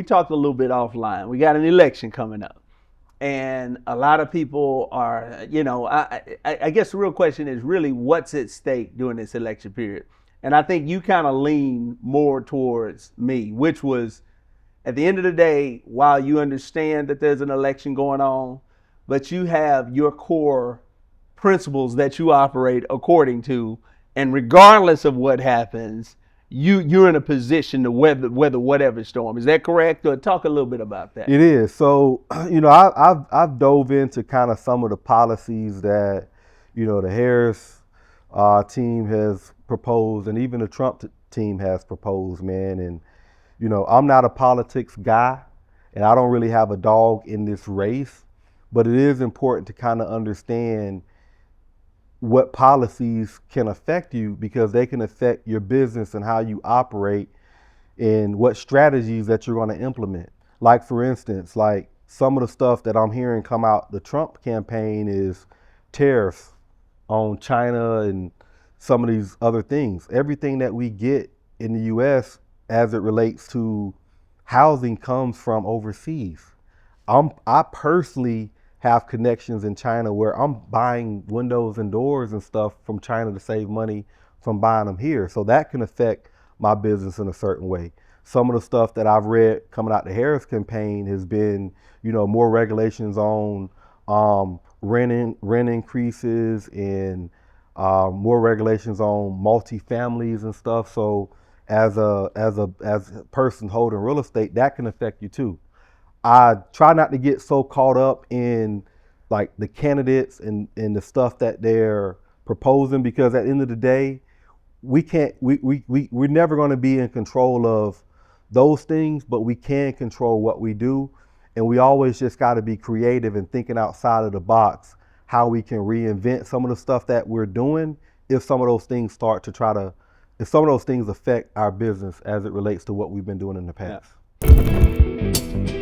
We talked a little bit offline. We got an election coming up. And a lot of people are, I guess the real question is really what's at stake during this election period. And I think you kind of lean more towards me, which was at the end of the day, while you understand that there's an election going on, but you have your core principles that you operate according to, and regardless of what happens, you're in a position to weather whatever storm. Is that correct? Or talk a little bit about that. It is. So, I've dove into kind of some of the policies that, the Harris team has proposed, and even the Trump team has proposed, man. And, I'm not a politics guy, and I don't really have a dog in this race, but it is important to kind of understand what policies can affect you, because they can affect your business and how you operate and what strategies that you're going to implement. Like, for instance, like some of the stuff that I'm hearing come out the Trump campaign is tariffs on China and some of these other things. Everything that we get in the US as it relates to housing comes from overseas. I personally have connections in China where I'm buying windows and doors and stuff from China to save money from buying them here. So that can affect my business in a certain way. Some of the stuff that I've read coming out the Harris campaign has been, more regulations on rent increases, and more regulations on multifamilies and stuff. So as a person holding real estate, that can affect you too. I try not to get so caught up in like the candidates and the stuff that they're proposing, because at the end of the day, we're never going to be in control of those things, but we can control what we do. And we always just got to be creative and thinking outside of the box, how we can reinvent some of the stuff that we're doing if some of those things if some of those things affect our business as it relates to what we've been doing in the past. Yeah.